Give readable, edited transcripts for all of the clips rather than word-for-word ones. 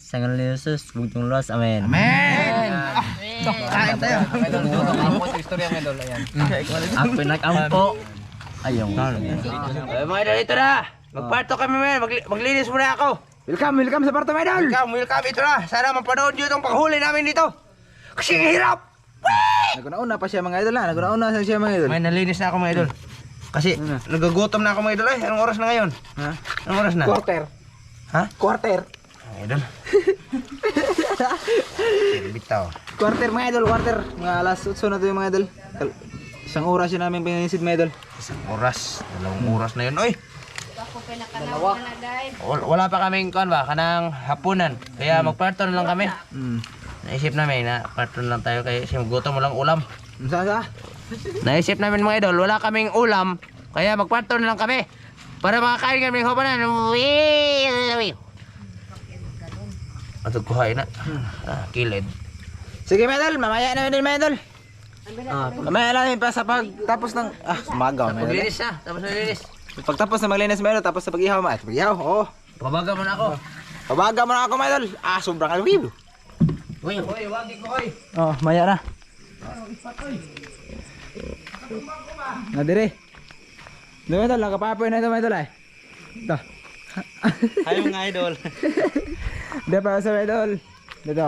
Sa ngalan ni Jesus, bugtong luwas. Amen. Amen! Kain tayo. Ako sa istorya ng idol, ayan. Ang pinag-ampo. Ayong. Mga idol, ito na. Magparto kami men. Maglinis muna ako. Welcome sa parto mga idol. Welcome, ito na. Sana mapanood nyo itong panghuli namin dito. Kasi ang hirap. Naguna pa siya mga idol ha. Naguna siya mga idol. May nalinis na ako mga idol. Kasi nagagutom na ako mga idol. Anong oras na ngayon? Ha? Anong oras na? Quarter. Ha? Quarter. Mga idol. Bitaw. Quarter mga idol, quarter. Mga alas 8 na to yung mga idol. Isang oras yun namin pinanisid mga idol. Isang oras. 2 oras na yun. Oy! Wala pa kaming kuan ba? Kanang hapunan. Kaya magparto na lang kami. Naisip namin na parto na lang tayo kaya gutom mo lang ulam. Saan ka? Naisip namin mga idol, wala kaming ulam. Kaya magparto na lang kami. Para makakain kami ng hapunan. Atog kuhain na. Kilid. Sige mga idol, mamaya na din mga idol. Mamaya namin pa sa pagtapos ng magaw mga idol. Maglinis na. Tapos maglinis. Pagtapos na maglinis mga idol, tapos sa pag-ihaw mga idol. Pag-ihaw, oo. Pabaga mo na ako. Pabaga mo na ako mga idol. Sobrang alwib. Uy, wagi ko oy. Oh, maya na. Na dire. Dito idol, nakapapoy na ito mga idol ay. Ito. Ayaw mga idol. Dito pa sa mga idol. Dito.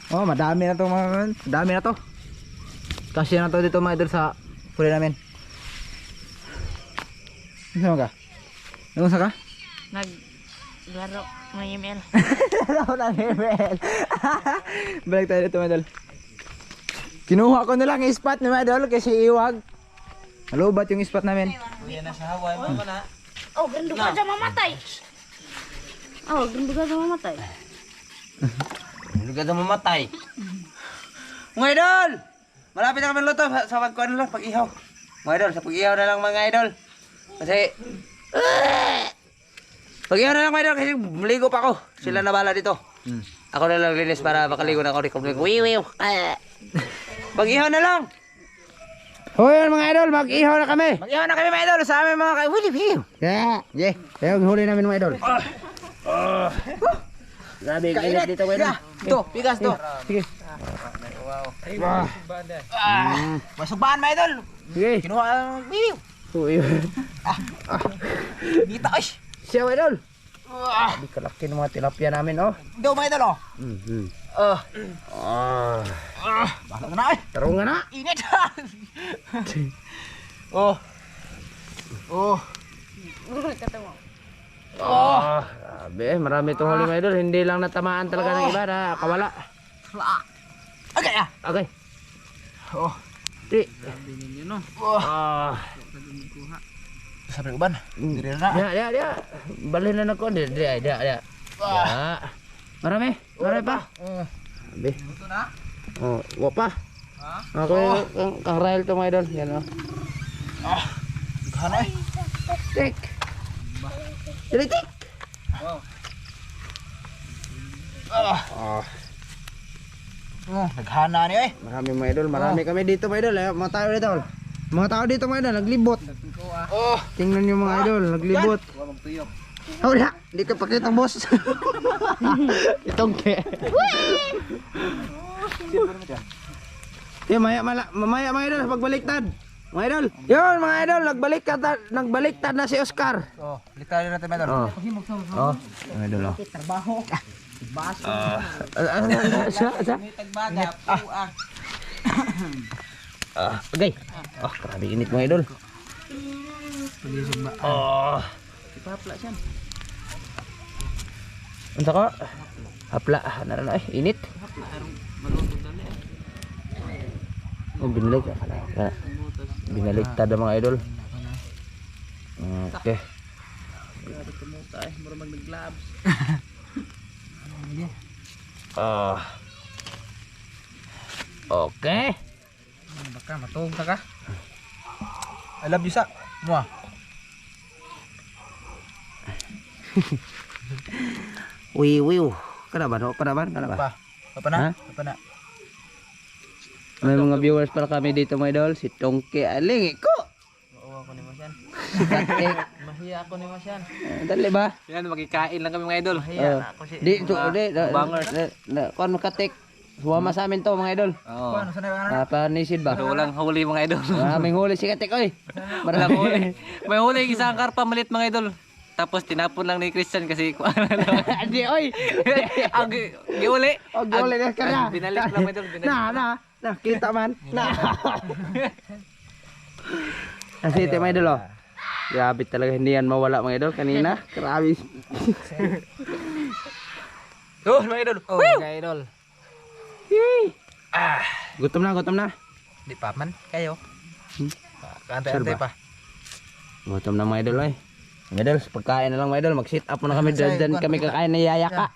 Oh, madami na to mga. Dami na to. Kasya na to dito mga idol sa huli namin. Saan ka? Nangunsa ka? Naglaro ng email. Laro ng email. Balik tayo dito mga idol. Kinuha ko na lang yung spot ni mga idol kasi iwag. Malubat yung spot namin. Yan na sa Hawaii mo na. Oh, ganda ka dyan mamatay. Oh, ganda ka dyan mamatay. Hindi ka na mamatay. Mga idol! Malapit na kami luto sa pagkuhan lang, pag-ihaw. Mga idol, sa pag-ihaw na lang mga idol. Kasi... Pag-ihaw na lang mga idol kasi maligo pa ako. Sila na bala dito. Ako na lang linis para makaligo na ako. Wiwiw. Pag-ihaw na lang. Hoy mga idol, mag-ihaw na kami. Mag-ihaw na kami mga idol sa amin mga kaibigan. Yeah, yeah. Kaya huli namin mga idol. Grabe, kainit dito mga idol. Ito, pigas to. Sige. Masubaan mga idol. Sige. Kinuha ang bibiw. Dito ay. Siya mga idol. Hindi kalaki ng mga tilapia namin oh. Ito mga idol oh. Baka na ay. Tarong nga na. Init. Oh. Grabe, marami itong huli mga idol. Hindi lang natamaan talaga ng iba na kawala. Okay ah. Okay. Oh. Di. Sabi uban. Diri na. Dia. Balhin na nako. Dia. Ya. Marami pa. Sabi. Ito na. Oh, wapa. Ako kang rail to mga idol. Yan oh. Ganoy. Tik. Tik. Naghana ni eh. Marami mga idol, marami kami dito mga idol. Mga tao dito. Mga tao dito mga idol, naglibot. Tingnan niyo mga idol, naglibot. Wala, hindi ka pakitang boss. Itong ke. Yung mamaya mga idol, pagbaliktad. Mga idol. Yun mga idol, nagbaliktad na si Oscar. Oh, liktad natin mga idol. Oh, mga idol oh. Trabaho. Baso. May tagbaga. Okay. Oh, grabe init mga idol. Oh. Ipapla siya. Unsa ka? Hapla, na init. Oh, binalig ka pala. Binaligtad ang mga idol. Okay. Mura mag-gloves. Okay. Baka matulog ka. I love you sa. Mua. Wiw. Kana ba no? Kana ba? Apa na? Ha? Apa na? May mga viewers pala kami dito mga idol. Si Tongke Aling ko. Oo, ako ni mo siyan. Si Katek. ako ni Masyan. Dali ba? Yan, magkikain lang kami mga idol. Di, kuan makatik. Sumama sa amin to mga idol. Oo. Panisid ba? Pero walang huli mga idol. Maraming huli si Katik, oy. Walang huli. May huli isang karpa malit mga idol. Tapos tinapon lang ni Christian kasi Adi, oy. ang giuli. Og huli na ka na. Binalik lang mga idol. Na, kita man. Na. Kasi ito mga idol, oh. Grabe talaga, hindi yan mawala mga idol. Kanina, grabe. Oh, mga idol. Oh, mga idol. Gutom na. Di pa man kayo. Antay pa. Gutom na mga idol, oy. Mga idol, pagkain na lang mga idol. Mag-sit up na kami. Diyan kami kakain na yayaka.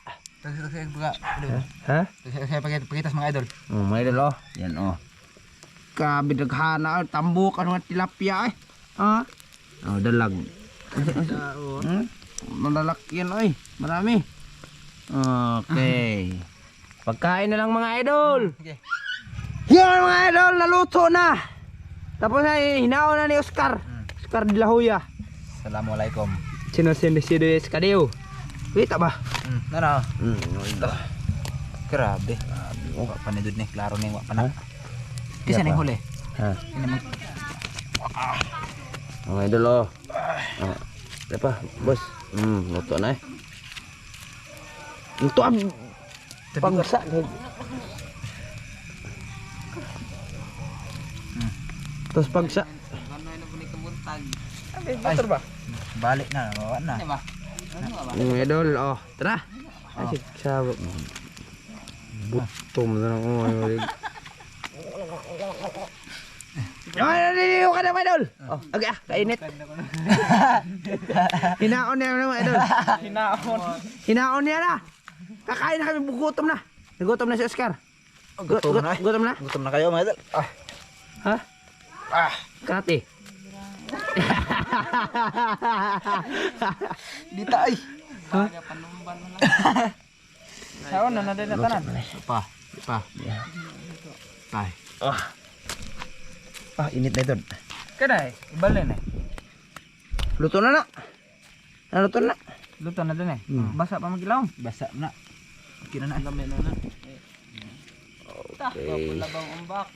Ha? Saya pakitas mga idol. Mga idol, oh. Yan, oh. Grabe daghana, oh. Tambok, ano nga tilapia, eh. Ha? Oh, dalag. Malalaki yan, oy. Marami. Okay. Pagkain na lang mga idol. Yan mga idol, naluto na. Tapos ay hinaon na ni Oscar. Oscar de la Hoya. Assalamualaikum. Sino si Kadeo. Kita ba? Nara. Grabe. Wa pa ni ni klaro ni wa pa na. Kisa ning huli. Ha. Mga idol, oh. Apa, bos? Luto na eh. Luto ab. Pangsa. Terus pagsa. Motor ba? Balik na, bawa na. Mga idol, oh, tara. Asik sabot. Butom na ng umayo. Naliliw ka na mga idol. Oh, okay kainit. Hinaon niya mga idol. Hinaon niya na. Kakain na kami, gutom na. Nagutom na si Oscar. Gutom na. Gutom na? Gutom na kayo mga idol. Ha? Kati. Di tay. Ha? Saon na din na tanan. Pa. Tay. Init na ito. Kada ibalin eh. Luto na na. Luto na. Luto na din eh. Basa pa magilaw. Basa na. Kina na. Okay. Labang umbak.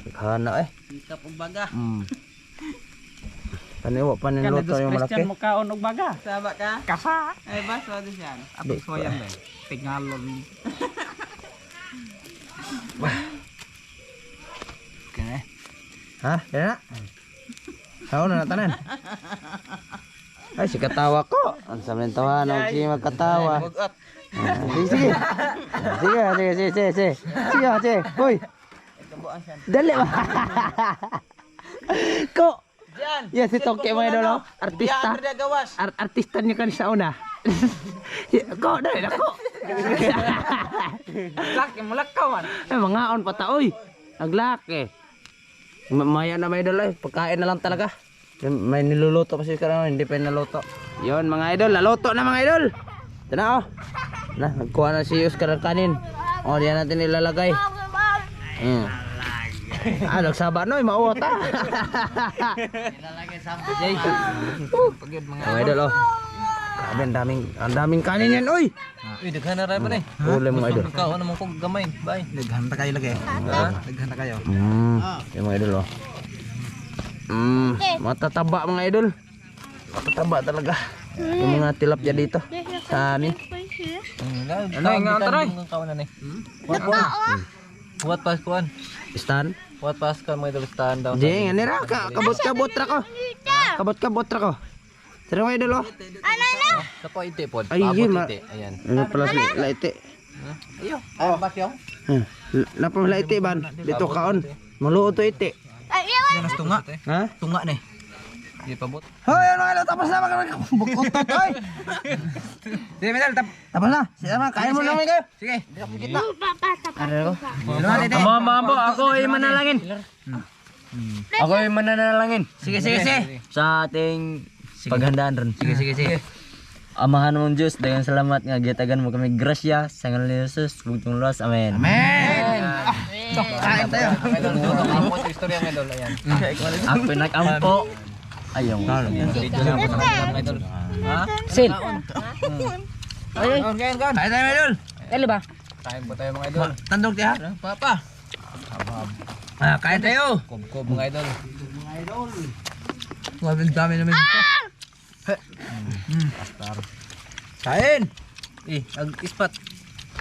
Naghana eh. Sikap umbaga. Paniwa pa niluto yung malaki. Christian mukaon og baga. Saba ka? Kasa. Ay, bas, wala siyan. Ato soyan ba. Tingalon. Kene. Ha? Yan na. Sao na natanan. Ay, si katawa ko. Ang sabi ng tawa na si magkatawa. Sige. Sige. Hoy. Dali ba? Ko. Yan si Tongke mga idol, artista. Artista niya kan sa una. Ko, dali na ko. Laki mulakawan. Ay, mga on pa ta, oy. Naglaki. Maya na may idol, pagkain na lang talaga. May niluluto pa siya karang hindi pa naluto. Yon mga idol, naluto na mga idol. Ito na, oh. Na, nagkuha na si Oscar ng kanin. O, diyan natin ilalagay. Nagsaba no, mauwa ta. Ilalagay sa Jay. Pagid Mga idol, oh. Grabe, ang daming kanin yan, oy. Uy, daghan na rin pa na eh. Huli mga idol. Ikaw, ano mong kong gamay? Bye. Naghanta kayo lagi. Naghanta kayo. Yung mga idol, oh. Matataba mga idol. Matataba talaga. Yung mga tilapia dito. Sa amin. Ano yung nga taray? What pas kuan? Stan. What pas kuan mga idol stand down. Jeng, ano ra? Kabot-kabot ra ko. Kabot-kabot ra ko. Tara mga idol, oh. Kapo ite pod. Ay, Abot yun, ite. Ayan. Ano pala si Laite? Ayo. Ay, bas yung. Napa Laite ban? Dito kaon. Maluto to ite. Dinas tunga. Ha? Tunga ni. Di pabot. Hoy, ano ilo tapos na bukutot, oy. Sige, medal Tapos na. Sige, kain mo naman kayo. Sige. Ano ko? Mambo, ako ay manalangin. Ako ay mananalangin. Sige. Sa ating paghandaan ron. Sige. Amahan mong Diyos, dagang salamat nga gitagan mo kami grasya sa ngalan ni Jesus, bugtong luwas. Amen. Kain tayo. Ako pinag-ampo. Ayaw mo. Video lang po sa kanila mga idol. Ha? Sil. Ay, Kaon, kain, kaon. tayo tayo idol. Kali ba? Kain po tayo mga idol. Tandog tiya. Papa. Kain tayo. Kob-kob mga idol. Mga idol. Ang dami naman dito. Pastar. Kain. Ag-ispat.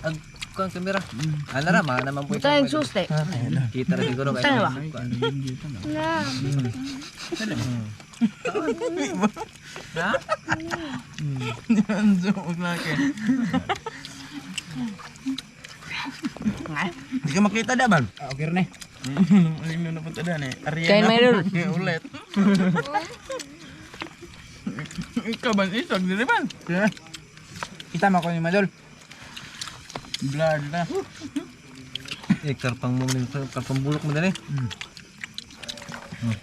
Ag-kuang kamera. Ano ra, mga naman po ito. Tayong suste. Kita rin siguro kayo. Tayo ba? Ha? Hindi ka makita da ba? Okay rin eh. Kain mga idol. Ulit. Ikaw ba? Isag din ba? Kita mo ko yung madol. Blood na. Karpang mo karpang bulok mo dali.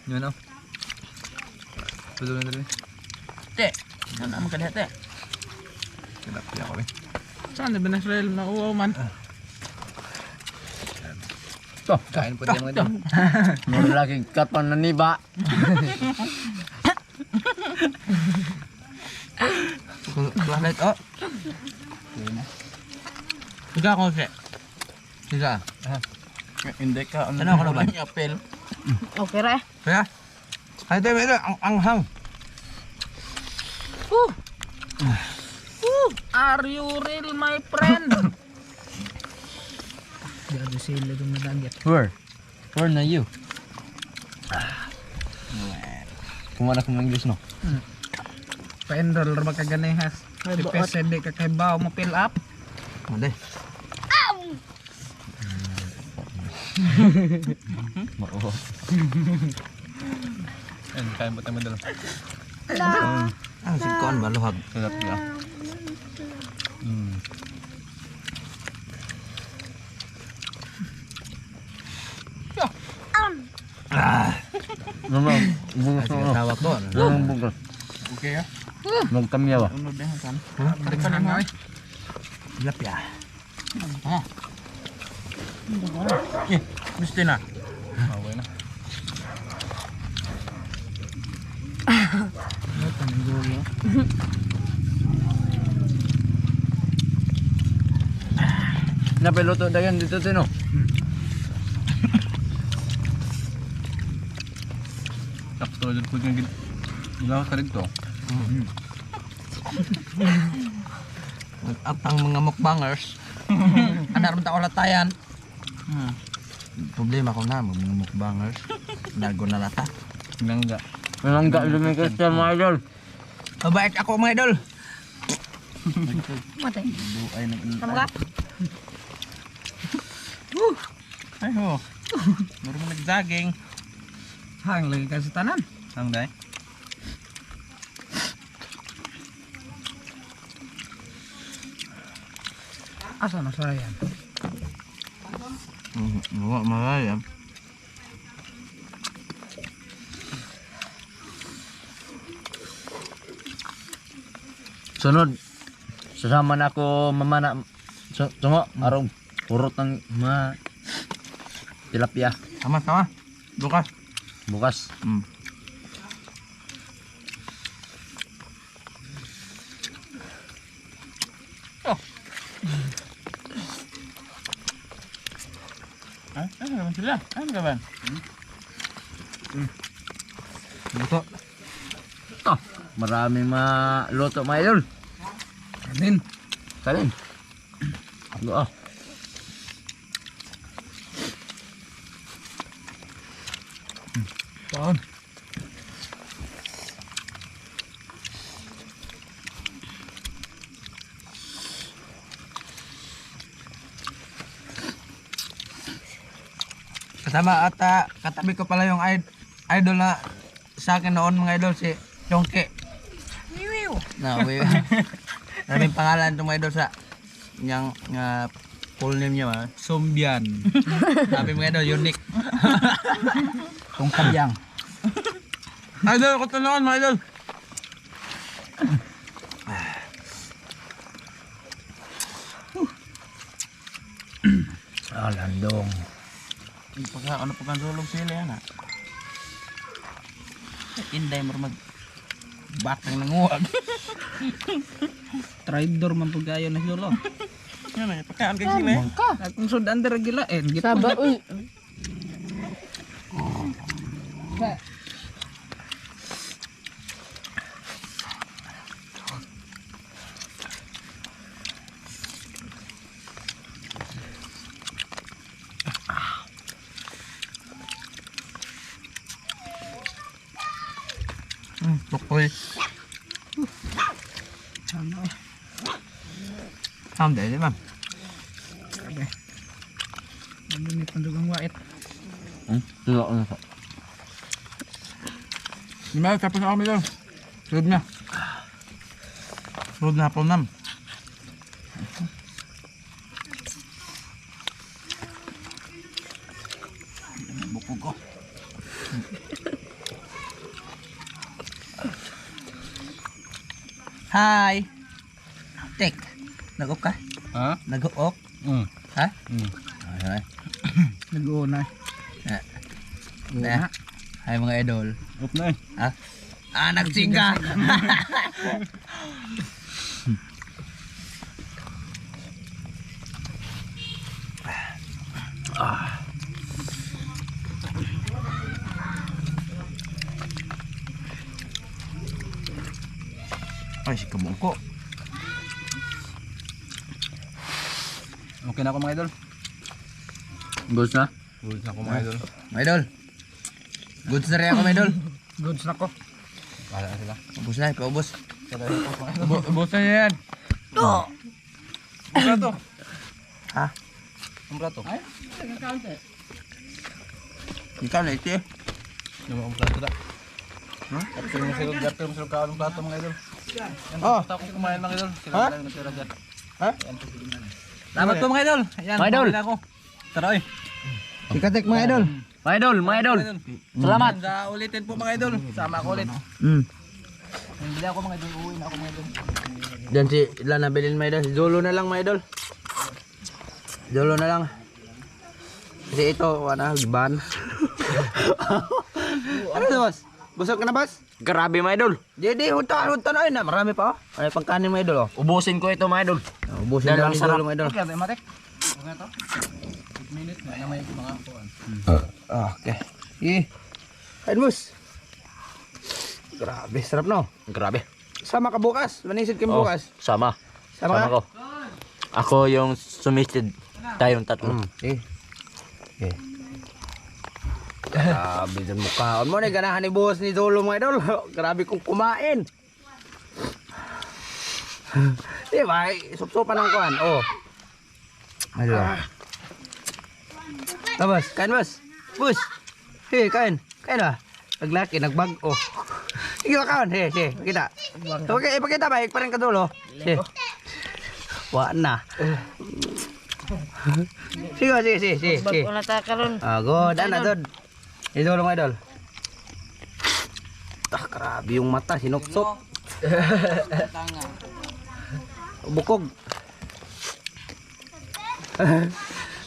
Yun oh. Tuloy na dali. Te. Ano mo kadete? Kinap niya ko eh. Saan na Venezuela na uwaw man? Kain po tayo mga idol. Mura lagi karpang naniba. Flashlight oh. Higa ko siya. Higa. Hindi ka. Ano ako na ba? Apel. Okay ra eh. Kaya? Kain tayo mga idol. Ang anghang. Are you real my friend? Gado sila itong nadagat. Where na you? Kumana ko ng English no? Pa-enroll ra ka ganay has. Depes hindi ka kay bawo mo fill up. Mande. Mao. Kain mo tayo madalo. Ang sigkoon ba luhag? Sarap niya. Mama, bungas Sige, mo. tawag ko. Ang bungas. Okay ah. Magkamya ba? Unod na san. Balik pa mo ay. Tilapia. Gusto na. Okay na. Napeluto dagan dito tino. Sakto dito ko yung ilaw sa dito. At ang mga mukbangers, anaram ta olatayan. Problema ko na mga mukbangers. Dago na lata. Nangga. Nangga lumikas sa mga idol. Mabait ako mga idol. Matay. Buay ng Sama ka? Ay ho. Meron mo nag-jogging. Hang lagi ka sa tanan. Ang day. Asa na sa yan? Maraya. Sunod. Sasama na ako mamana. Tungo, arong purot ng mga tilapia. Sama. Bukas. Bukas. Ano ka ba sila? Ano ka ba? Luto. Maraming maluto mga idol. Din. Kalin. Go. Taon. Kasama at katabi ko pala yung idol na sa akin noon mga idol si Chongke. Na, maraming pangalan itong mga idol sa yung full name niya ba? Sombian. Sabi mga idol, unique. Tong kabyang. Idol, ko tulungan mga idol. Landong. Ano pa kan sulog sila yan ha? Inday mo mag batang nanguwag. Traidor man pagkayo na siguro. Ano na, pagkaan ka sila. Kung sudan dira gilain, git. Saba, uy. Tukoy. Dahil di ba? Ano ni pandugang wait. Tulak na sa. Di ba? Tapos ako dito. Sunod na. Sunod na po nam. Bukog ko. Hi. Tek. Nag-up ka? Ha? Nag-up? Ha? Ay. Nag-una. Na. Hi mga idol. Up na eh. Ha? Nagsinga. Ay, si kabungko. Okay na ako mga idol. Goods na? Goods na ako mga idol. Mga idol. Goods na rin ako, mga idol. Goods na ko. Wala na sila. Ubus na, paubos. Ubus na yan. Ang prato. Ha? Ang prato. Ay, Ikaw na ito eh. ang prato da. Kapag mo sila dyan, mo sila kaon ng plato mga idol. Oh. Tapos kumain mga idol. Sila Ha? lang natira dyan. Ha? Salamat po mga idol. Ayan, Mga idol. pauwi na ako. Tara oy. Ikatek mga idol. Mga idol, mga idol. Salamat. Sa ulitin po mga idol. Sama ako ulit. Hindi ako mga idol. Uwi na ako mga idol. Diyan si Lana bilin mga idol. Si Zolo na lang mga idol. Zolo na lang. Kasi ito, wala, giban. Ano ito, boss? Busog ka na, boss? Grabe mga idol. Jadi, hunta na yun na. Marami pa, oh. May pangkanin mga idol, oh. Ubusin ko ito mga idol. Ubusin Dahil daw ang ni sarap. Zolo mga idol. Okay, tayo matek. Okay na to. 8 minutes na may mga kuhan. Okay. Kain, boss. Grabe, sarap no. Grabe. Sama ka bukas. Manisid ka bukas. Sama. Sama Sama ka? ko. Ako yung sumisid tayong tatlo. Okay. Grabe dyan mukhaon mo. Ganahan ni boss ni Zolo mga idol. Grabe kong kumain. Diba? Sup-supan ng kuhan. Oh. Ayun. Tapos, kain boss. Boss. Hey, kain. Kain ba? Naglaki, nagbag. Oh. Sige ba kaon? Hey, pakita. Okay, ipakita ba? Ikparin ka dulo. Hey. Wa na. Sige. Bago na ta karon. Good. Ano, Dod? Idol mga idol. Grabe yung mata. Sinupsop. Bukog.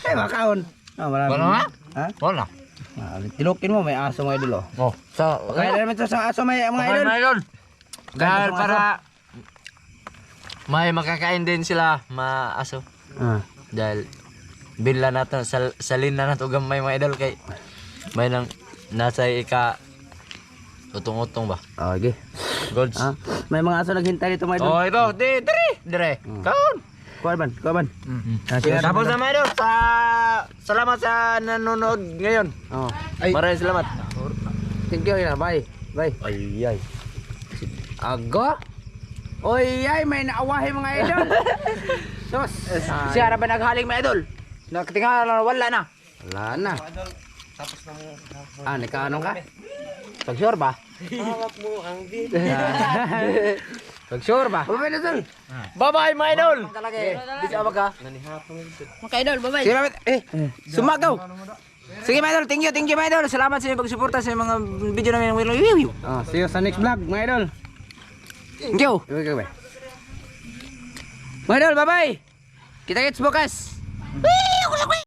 Makaon. Marami. Wala nga? Ha? Wala. Tilukin mo, may aso mga idol. Oh. Sa Kaya naman ito sa aso mga Okay, idol. mga idol. Dahil Ganda sa para may makakain din sila, maaso. Dahil bila natin, salin na natin gamay mga idol kay may nang nasa utong-utong ba? Okay. Golds. May mga aso naghintay dito mga idol. Oh, ito. Dire. Kaon. Kuwan. Tapos na mga idol, salamat sa nanonood ngayon. Oh. Maraming salamat. Thank you. Bye. Ay. Aga? Oy, may naawahi mga idol. Sos. Si Araban naghaling mga idol. Nakatinga wala na. Wala na. Nagkaano ka? Pag-sure ba? Hawak mo ang video. Pag-sure ba? Babay na tol. Bye-bye mga idol. Talaga eh. Di ka ka. Mga idol, bye-bye. Sige, sumagaw. Sige, my idol. Thank you, my idol. Salamat sa inyong pagsuporta sa mga video namin. See you sa next vlog, my idol. Thank you. My idol, bye-bye. Kita-kits bukas. Whee!